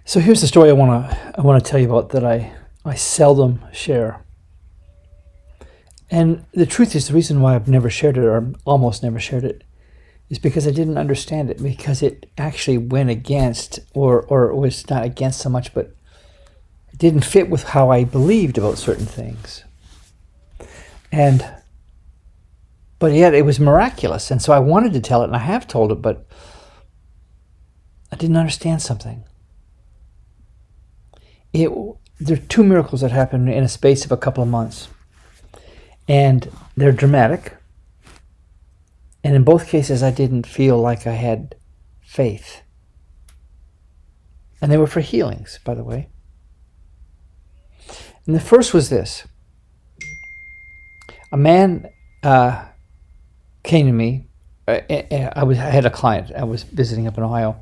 So here's the story I want to tell you about that I seldom share. And the truth is, the reason why I've never shared it, or almost never shared it, is because I didn't understand it, because it actually went against, or was not against so much, but it didn't fit with how I believed about certain things. And but yet it was miraculous, and so I wanted to tell it, and I have told it, but I didn't understand something. There are two miracles that happened in a space of a couple of months, and they're dramatic. And in both cases, I didn't feel like I had faith. And they were for healings, by the way. And the first was this. A man came to me. I had a client. I was visiting up in Ohio.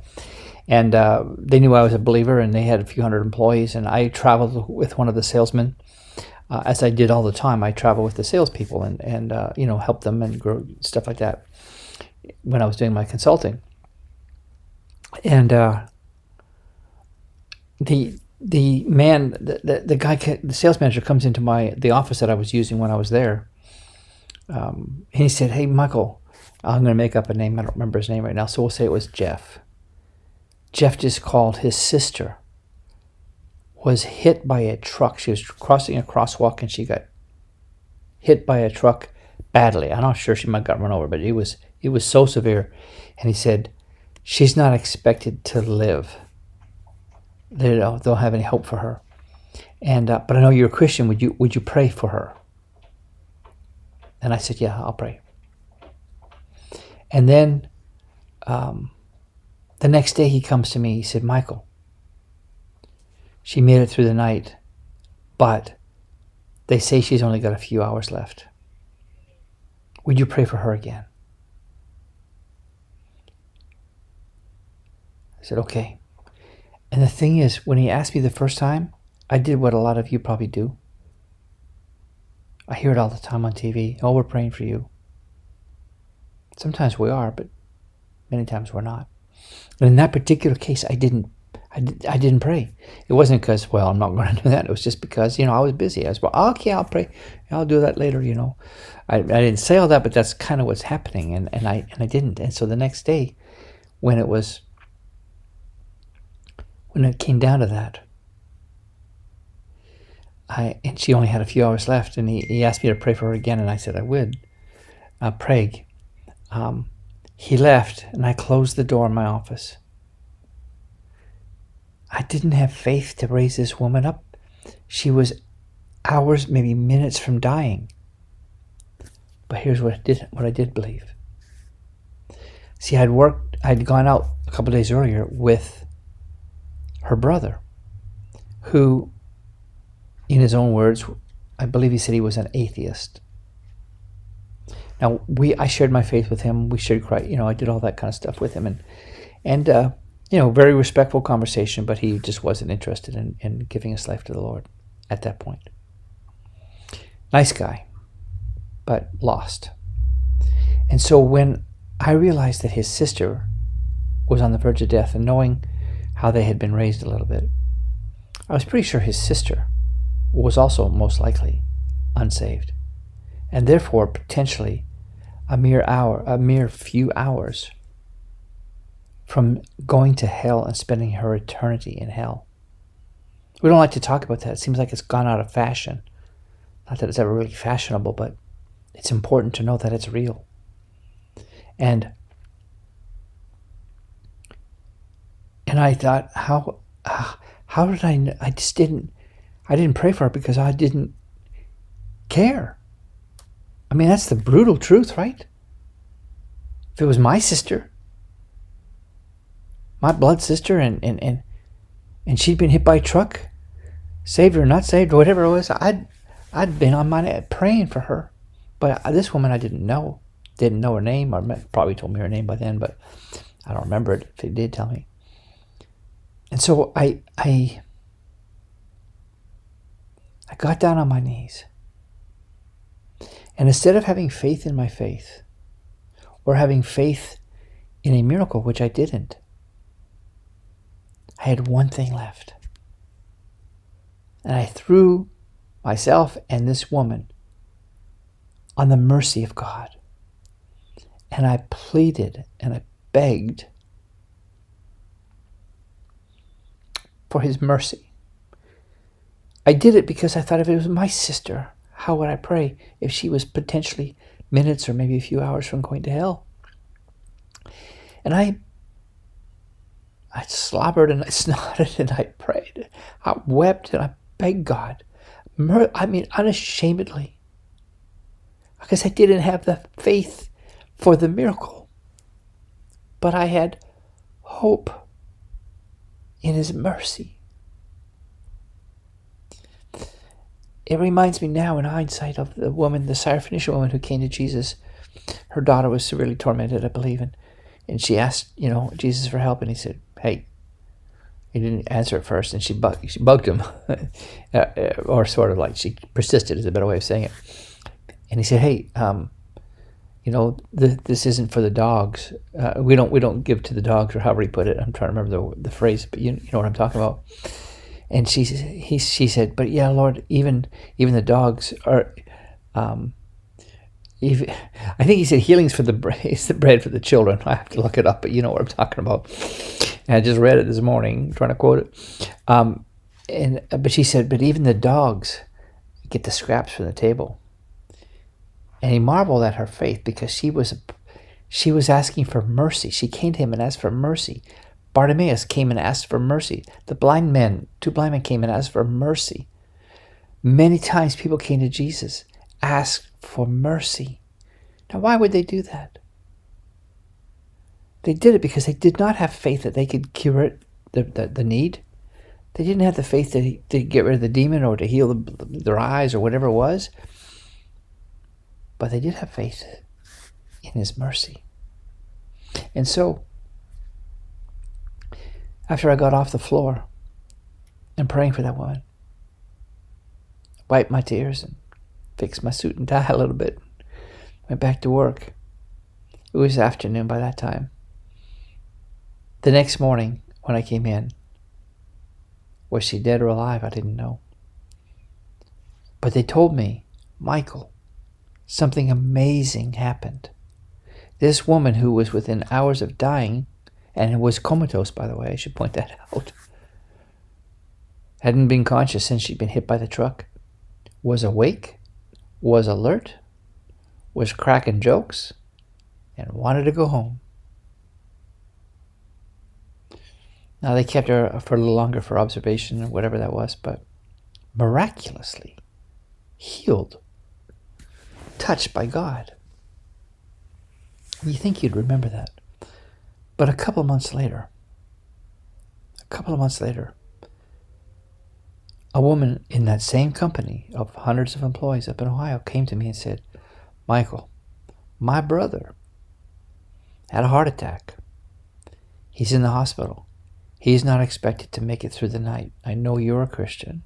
And they knew I was a believer, and they had a few hundred employees. And I traveled with one of the salesmen, as I did all the time. I travel with the salespeople and help them and grow, stuff like that, when I was doing my consulting. And the man, the guy, the sales manager, comes into the office that I was using when I was there. And he said, "Hey, Michael," I'm going to make up a name. I don't remember his name right now, so we'll say it was Jeff. Jeff just called his sister was hit by a truck. She was crossing a crosswalk and she got hit by a truck badly. I'm not sure, she might have got run over, but it was so severe. And he said, she's not expected to live. They don't have any hope for her. And but I know you're a Christian. Would you pray for her? And I said, yeah, I'll pray. And then the next day he comes to me. He said, Michael, she made it through the night, but they say she's only got a few hours left. Would you pray for her again? I said, okay. And the thing is, when he asked me the first time, I did what a lot of you probably do. I hear it all the time on TV. Oh, we're praying for you. Sometimes we are, but many times we're not. And in that particular case, I didn't pray. It wasn't because, well, I'm not going to do that. It was just because, I was busy. I was, well, okay, I'll pray. I'll do that later, I didn't say all that, but that's kind of what's happening. And I didn't. And so the next day, when it came down to that, and she only had a few hours left, and he asked me to pray for her again, and I said I would. Pray. He left, and I closed the door in my office. I didn't have faith to raise this woman up. She was hours, maybe minutes from dying. But here's what I did believe. See, I'd gone out a couple of days earlier with her brother, who, in his own words, I believe he said he was an atheist. Now, I shared my faith with him. We shared Christ. I did all that kind of stuff with him, and very respectful conversation. But he just wasn't interested in giving his life to the Lord at that point. Nice guy, but lost. And so when I realized that his sister was on the verge of death, and knowing how they had been raised a little bit, I was pretty sure his sister was also most likely unsaved, and therefore potentially a mere few hours from going to hell and spending her eternity in hell. We don't like to talk about that. It seems like it's gone out of fashion. Not that it's ever really fashionable, but it's important to know that it's real. And I thought, how did I didn't pray for her because I didn't care. I mean, that's the brutal truth, right? If it was my sister, my blood sister, and she'd been hit by a truck, saved or not saved, whatever it was, I'd been on my knees praying for her. But this woman I didn't know her name, or probably told me her name by then, but I don't remember it if it did tell me. And so I got down on my knees. And instead of having faith in my faith, or having faith in a miracle, which I didn't, I had one thing left. And I threw myself and this woman on the mercy of God. And I pleaded and I begged for his mercy. I did it because I thought if it was my sister, how would I pray if she was potentially minutes or maybe a few hours from going to hell? And I slobbered and I snotted and I prayed. I wept and I begged God. Unashamedly. Because I didn't have the faith for the miracle. But I had hope in his mercy. It reminds me now in hindsight of the woman, the Syrophoenician woman who came to Jesus. Her daughter was severely tormented, I believe, and she asked, Jesus for help, and he said, hey. He didn't answer at first, and she bugged him, or sort of like she persisted is a better way of saying it. And he said, hey, this isn't for the dogs. We don't give to the dogs, or however he put it. I'm trying to remember the phrase, but you know what I'm talking about. And she said, but yeah, Lord, even the dogs are. I think he said healing's for the bread for the children. I have to look it up, but you know what I'm talking about. And I just read it this morning, trying to quote it. But she said, but even the dogs get the scraps from the table. And he marveled at her faith because she was asking for mercy. She came to him and asked for mercy. Bartimaeus came and asked for mercy. The two blind men came and asked for mercy. Many times people came to Jesus, asked for mercy. Now, why would they do that? They did it because they did not have faith that they could cure it, the need. They didn't have the faith to get rid of the demon or to heal their eyes or whatever it was. But they did have faith in his mercy. And so, after I got off the floor and praying for that woman, I wiped my tears and fixed my suit and tie a little bit, went back to work. It was afternoon by that time. The next morning when I came in, was she dead or alive? I didn't know. But they told me, Michael, something amazing happened. This woman who was within hours of dying, and was comatose, by the way, I should point that out, hadn't been conscious since she'd been hit by the truck, was awake, was alert, was cracking jokes, and wanted to go home. Now, they kept her for a little longer for observation or whatever that was, but miraculously healed, touched by God. You think you'd remember that. But a couple of months later, a woman in that same company of hundreds of employees up in Ohio came to me and said, Michael, my brother had a heart attack. He's in the hospital. He's not expected to make it through the night. I know you're a Christian.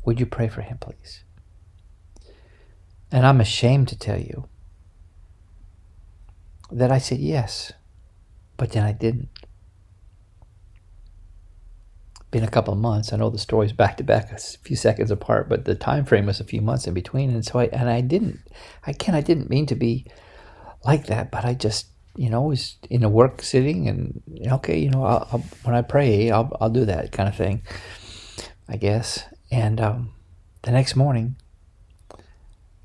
Would you pray for him, please? And I'm ashamed to tell you that I said yes, but then I didn't. Been a couple of months. I know the story's back to back, a few seconds apart, but the time frame was a few months in between, and so I didn't mean to be like that, but I just, was in a work sitting, and okay, I'll, when I pray, I'll do that kind of thing, I guess. And the next morning,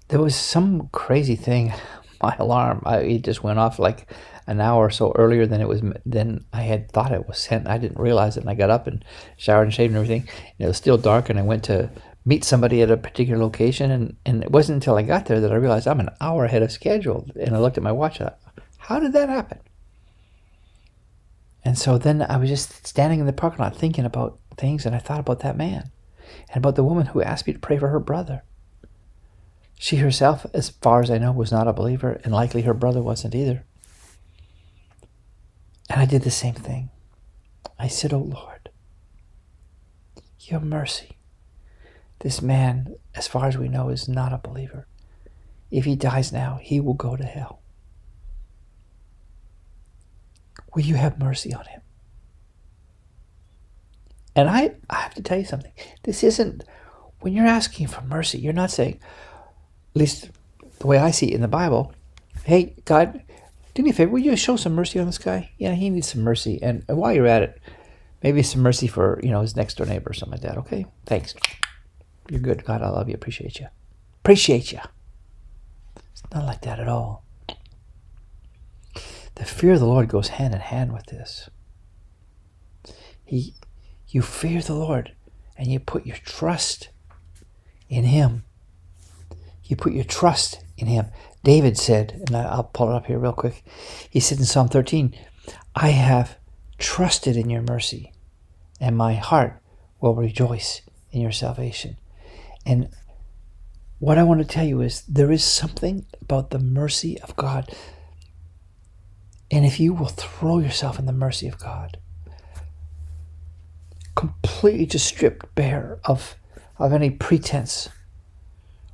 there was some crazy thing. My alarm, it just went off like an hour or so earlier than I had thought it was sent. I didn't realize it, and I got up and showered and shaved and everything. And it was still dark, and I went to meet somebody at a particular location, and it wasn't until I got there that I realized I'm an hour ahead of schedule. And I looked at my watch, and I thought, how did that happen? And so then I was just standing in the parking lot thinking about things, and I thought about that man and about the woman who asked me to pray for her brother. She herself, as far as I know, was not a believer, and likely her brother wasn't either. And I did the same thing. I said, oh Lord, your mercy. This man, as far as we know, is not a believer. If he dies now, he will go to hell. Will you have mercy on him? And I have to tell you something. This isn't, when you're asking for mercy, you're not saying, at least the way I see it in the Bible, hey, God, do me a favor, will you show some mercy on this guy? Yeah, he needs some mercy. And while you're at it, maybe some mercy for, his next door neighbor or something like that. Okay, thanks. You're good. God, I love you. Appreciate you. Appreciate you. It's not like that at all. The fear of the Lord goes hand in hand with this. You fear the Lord and you put your trust in Him. You put your trust in Him. David said, and I'll pull it up here real quick. He said in Psalm 13, I have trusted in your mercy, and my heart will rejoice in your salvation. And what I want to tell you is there is something about the mercy of God. And if you will throw yourself in the mercy of God, completely just stripped bare of any pretense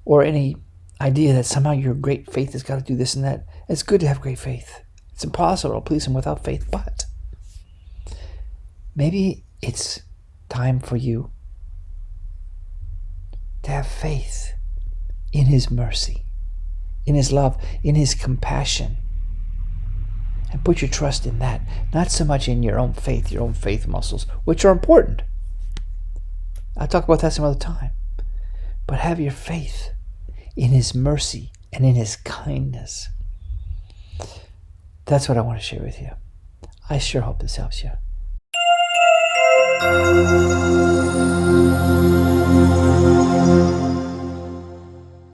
or any idea that somehow your great faith has got to do this and that. It's good to have great faith. It's impossible to please Him without faith, but maybe it's time for you to have faith in His mercy, in His love, in His compassion, and put your trust in that, not so much in your own faith muscles, which are important. I'll talk about that some other time. But have your faith in His mercy and in His kindness. That's what I want to share with you. I sure hope this helps you.